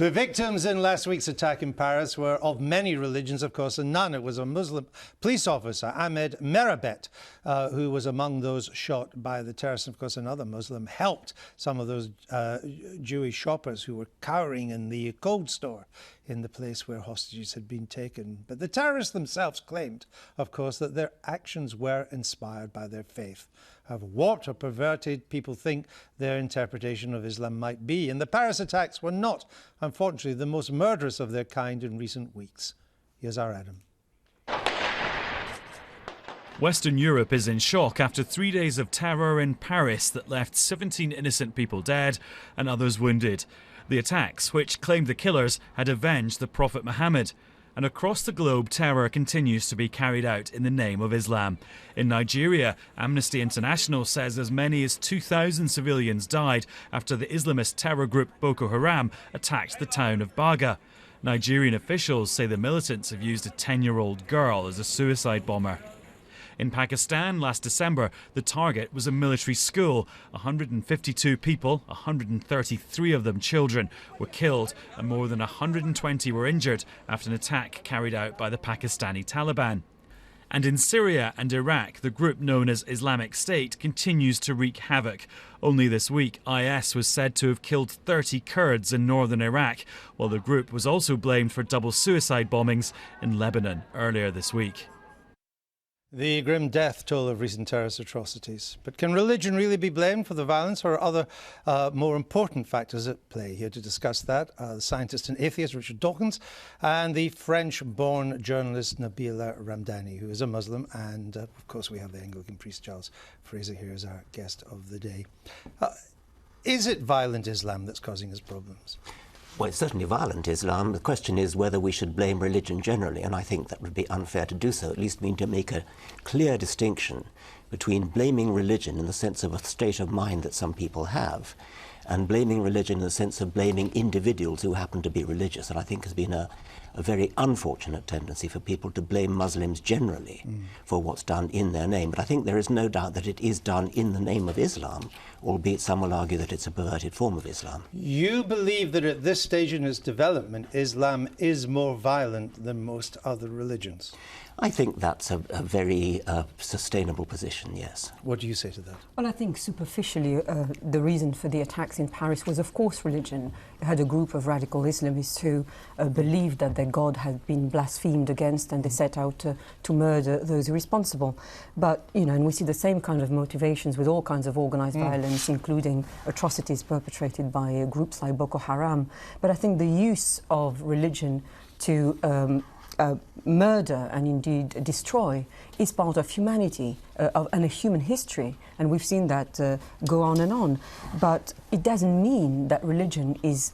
The victims in last week's attack in Paris were of many religions, of course, and none. It was a Muslim police officer, Ahmed Merabet, who was among those shot by the terrorists. Of course, another Muslim helped some of those Jewish shoppers who were cowering in the cold store in the place where hostages had been taken. But the terrorists themselves claimed, of course, that their actions were inspired by their faith. However warped or perverted people think their interpretation of Islam might be. And the Paris attacks were not, unfortunately, the most murderous of their kind in recent weeks. Here's our Adam. Western Europe is in shock after 3 days of terror in Paris that left 17 innocent people dead and others wounded. The attacks, which claimed the killers had avenged the Prophet Muhammad. And across the globe, terror continues to be carried out in the name of Islam. In Nigeria, Amnesty International says as many as 2,000 civilians died after the Islamist terror group Boko Haram attacked the town of Baga. Nigerian officials say the militants have used a 10-year-old girl as a suicide bomber. In Pakistan last December, the target was a military school. 152 people, 133 of them children, were killed and more than 120 were injured after an attack carried out by the Pakistani Taliban. And in Syria and Iraq, the group known as Islamic State continues to wreak havoc. Only this week, IS was said to have killed 30 Kurds in northern Iraq, while the group was also blamed for double suicide bombings in Lebanon earlier this week. The grim death toll of recent terrorist atrocities. But can religion really be blamed for the violence, or are other more important factors at play? Here to discuss that, the scientist and atheist Richard Dawkins and the French-born journalist Nabila Ramdani, who is a Muslim, and of course we have the Anglican priest Giles. Fraser here is our guest of the day. Is it violent Islam that's causing us problems? Well, it's certainly violent Islam. The question is whether we should blame religion generally, and I think that would be unfair to do so. At least mean to make a clear distinction between blaming religion in the sense of a state of mind that some people have, and blaming religion in the sense of blaming individuals who happen to be religious. And I think has been a very unfortunate tendency for people to blame Muslims generally for what's done in their name. But I think there is no doubt that it is done in the name of Islam, albeit some will argue that it's a perverted form of Islam. You believe that at this stage in its development, Islam is more violent than most other religions? I think that's a very sustainable position, yes. What do you say to that? Well, I think superficially the reason for the attacks in Paris was, of course, religion. You had a group of radical Islamists who believed that their God had been blasphemed against, and they set out to murder those responsible. But, you know, and we see the same kind of motivations with all kinds of organised violence, including atrocities perpetrated by groups like Boko Haram. But I think the use of religion to murder and indeed destroy is part of humanity and a human history, and we've seen that go on and on. But it doesn't mean that religion is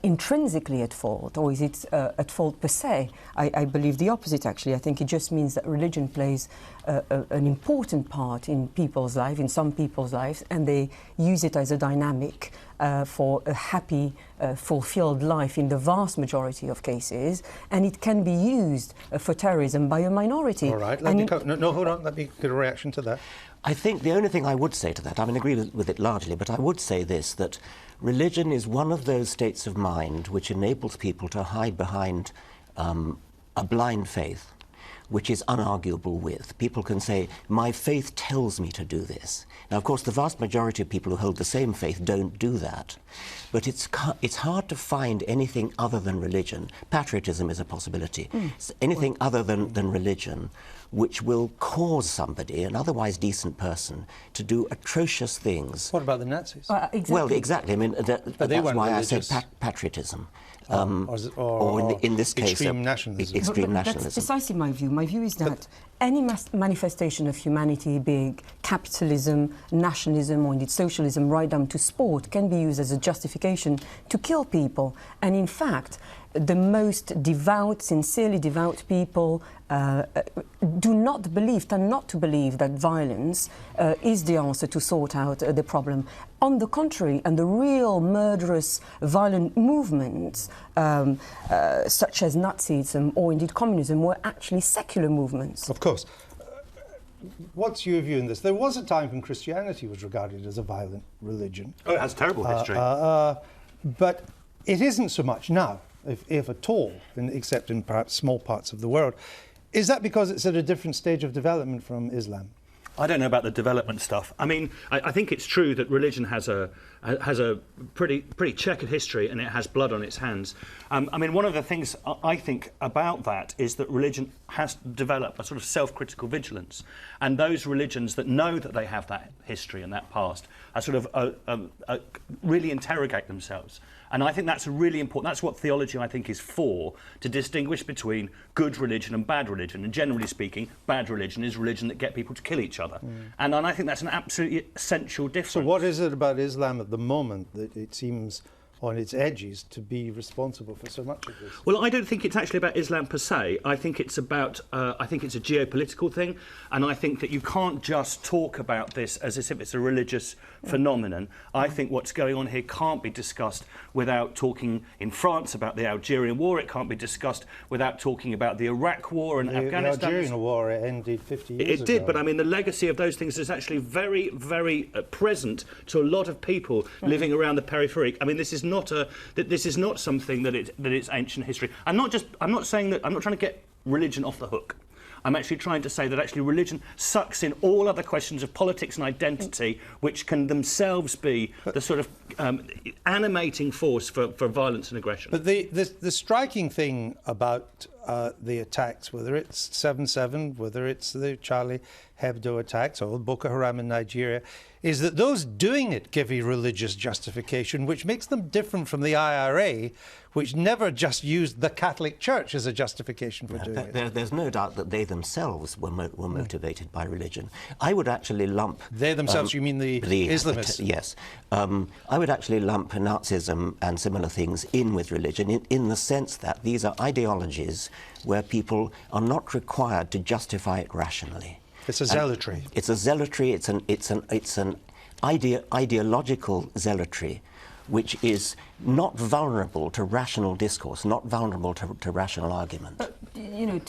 intrinsically at fault, or is it at fault per se. I believe the opposite, actually. I think it just means that religion plays an important part in people's life, in some people's lives, and they use it as a dynamic for a happy, fulfilled life in the vast majority of cases, and it can be used for terrorism by a minority. All right, hold on, let me get a reaction to that. I think the only thing I would say to that, I mean, I agree with it largely, but I would say this, that religion is one of those states of mind which enables people to hide behind a blind faith, which is unarguable with. People can say, my faith tells me to do this. Now, of course, the vast majority of people who hold the same faith don't do that. But it's hard to find anything other than religion. Patriotism is a possibility. Anything other than religion which will cause somebody, an otherwise decent person, to do atrocious things. What about the Nazis? Exactly. Well, exactly. I mean, that's why religious. I said patriotism. Or in this case, extreme nationalism. Extreme but nationalism. That's precisely my view. My view is that any manifestation of humanity, be it capitalism, nationalism, or indeed socialism, right down to sport, can be used as a justification to kill people. And in fact, the most devout, sincerely devout people tend not to believe that violence is the answer to sort out the problem. On the contrary, and the real murderous, violent movements, such as Nazism or indeed communism, were actually secular movements. Of course. What's your view in this? There was a time when Christianity was regarded as a violent religion. Oh, it has terrible history. But it isn't so much now, if at all, except in perhaps small parts of the world. Is that because it's at a different stage of development from Islam? I don't know about the development stuff. I mean, I think it's true that religion has a pretty checkered history, and it has blood on its hands. I mean, one of the things I think about that is that religion has developed a sort of self-critical vigilance, and those religions that know that they have that history and that past are sort of really interrogate themselves. And I think that's really important. That's what theology, I think, is for, to distinguish between good religion and bad religion. And generally speaking, bad religion is religion that get people to kill each other. And I think that's an absolutely essential difference. So what is it about Islam at the moment that it seems on its edges to be responsible for so much of this? Well, I don't think it's actually about Islam per se. I think it's about, I think it's a geopolitical thing, and I think that you can't just talk about this as if it's a religious phenomenon. I think what's going on here can't be discussed without talking in France about the Algerian War. It can't be discussed without talking about the Iraq War and Afghanistan. The Algerian War ended 50 years ago. It did, but I mean, the legacy of those things is actually very, very present to a lot of people living around the periphery. I mean, this is not something that it's ancient history. I'm not saying that. I'm not trying to get religion off the hook. I'm actually trying to say that actually religion sucks in all other questions of politics and identity, which can themselves be the sort of animating force for violence and aggression. But the striking thing about the attacks, whether it's 7/7, whether it's the Charlie Hebdo attacks or Boko Haram in Nigeria, is that those doing it give a religious justification, which makes them different from the IRA, which never just used the Catholic Church as a justification for doing it. There's no doubt that they themselves were motivated by religion. I would actually lump... They themselves, you mean the Islamists? Yes. I would actually lump Nazism and similar things in with religion in the sense that these are ideologies where people are not required to justify it rationally. It's a zealotry. It's a zealotry. It's an ideological zealotry, which is not vulnerable to rational discourse, not vulnerable to rational argument. You know,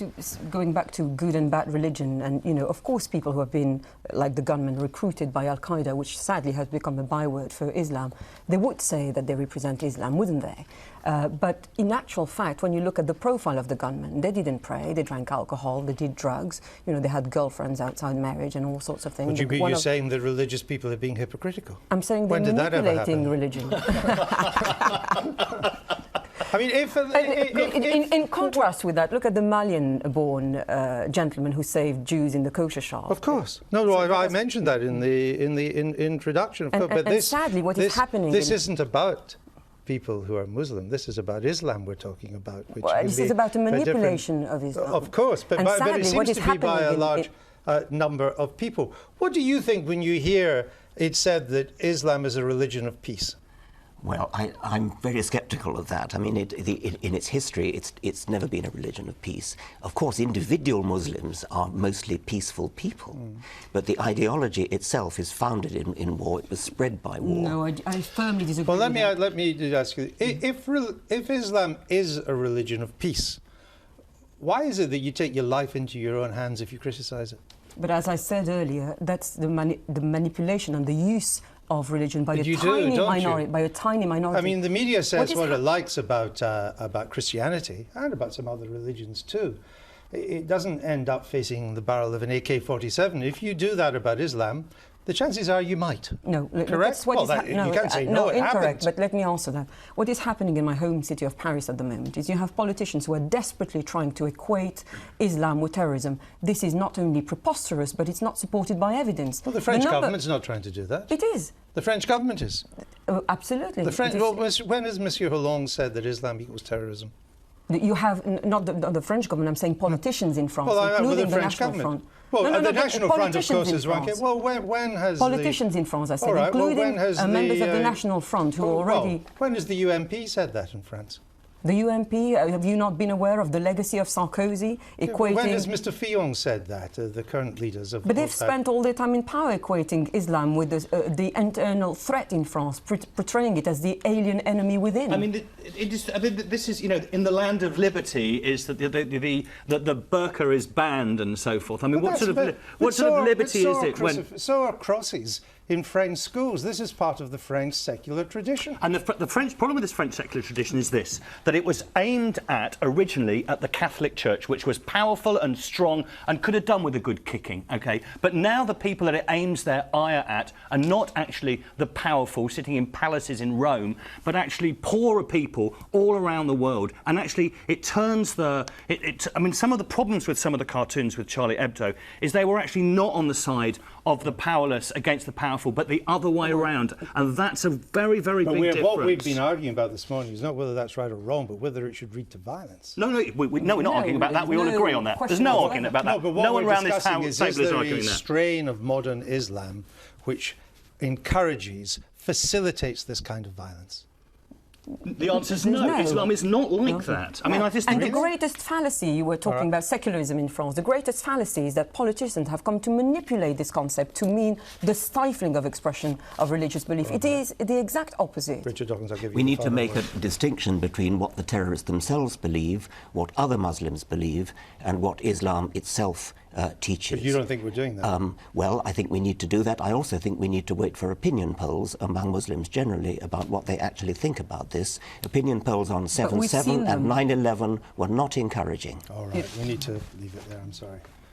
going back to good and bad religion, and, you know, of course people who have been, like the gunmen, recruited by Al-Qaeda, which sadly has become a byword for Islam, they would say that they represent Islam, wouldn't they? But in actual fact, when you look at the profile of the gunmen, they didn't pray, they drank alcohol, they did drugs, you know, they had girlfriends outside marriage and all sorts of things. Would you be saying that religious people are being hypocritical? I'm saying they're manipulating religion. I mean, in contrast with that, look at the Malian-born gentleman who saved Jews in the kosher shop. Of course. No, I mentioned that in the introduction. And sadly, what is happening... This isn't about people who are Muslim. This is about Islam we're talking about. Which this is about a manipulation of Islam. Of course, but it seems to be by a large number of people. What do you think when you hear it said that Islam is a religion of peace? Well, I'm very sceptical of that. I mean, in its history, it's never been a religion of peace. Of course, individual Muslims are mostly peaceful people, but the ideology itself is founded in war. It was spread by war. No, I firmly disagree. Well, let me ask you: if Islam is a religion of peace, why is it that you take your life into your own hands if you criticise it? But as I said earlier, that's the manipulation and the use of religion by a tiny minority. I mean, the media says what it likes about Christianity and about some other religions too. It doesn't end up facing the barrel of an AK-47. If you do that about Islam, the chances are you might. No, correct? You can't say no, it incorrect. happens. But let me answer that. What is happening in my home city of Paris at the moment is you have politicians who are desperately trying to equate Islam with terrorism. This is not only preposterous, but it's not supported by evidence. Well, the French government's not trying to do that. It is. The French government is. Absolutely. When has Monsieur Hollande said that Islam equals terrorism? You have not the French government. I'm saying politicians in France, including the National Front. Well, the National Front, of course, is one. Well, when has politicians in France? I said, including members of the National Front who already. When has the UMP said that in France? The UMP, have you not been aware of the legacy of Sarkozy equating... When has Mr. Fillon said that, the current leaders of... But they've spent all their time in power equating Islam with the internal threat in France, portraying it as the alien enemy within. I mean, this is, you know, in the land of liberty is that the burqa is banned and so forth. I mean, what sort of liberty is it when... So are crosses in French schools. This is part of the French secular tradition. And the French problem with this French secular tradition is this, that it was aimed at, originally, at the Catholic Church, which was powerful and strong and could have done with a good kicking, OK? But now the people that it aims their ire at are not actually the powerful sitting in palaces in Rome, but actually poorer people all around the world. And actually, it turns the... I mean, some of the problems with some of the cartoons with Charlie Hebdo is they were actually not on the side of the powerless against the powerful, but the other way around. And that's a very, very big difference. What we've been arguing about this morning is not whether that's right or wrong, but whether it should lead to violence. No, we're not arguing about that. We all agree on that. There's no arguing about that. No, but what one we're around this discussing table is is there arguing a that. strain of modern Islam which encourages, facilitates this kind of violence? The answer is no. Islam is not like that. I mean, I just and think the greatest fallacy, you were talking about secularism in France, the greatest fallacy is that politicians have come to manipulate this concept to mean the stifling of expression of religious belief. It is the exact opposite. Richard Dawkins, I'll give you We the need to final make word. a distinction between what the terrorists themselves believe, what other Muslims believe, and what Islam itself teaches. But you don't think we're doing that? Well, I think we need to do that. I also think we need to wait for opinion polls among Muslims generally about what they actually think about this. Opinion polls on 7/7 and 9/11 were not encouraging. All right, we need to leave it there, I'm sorry.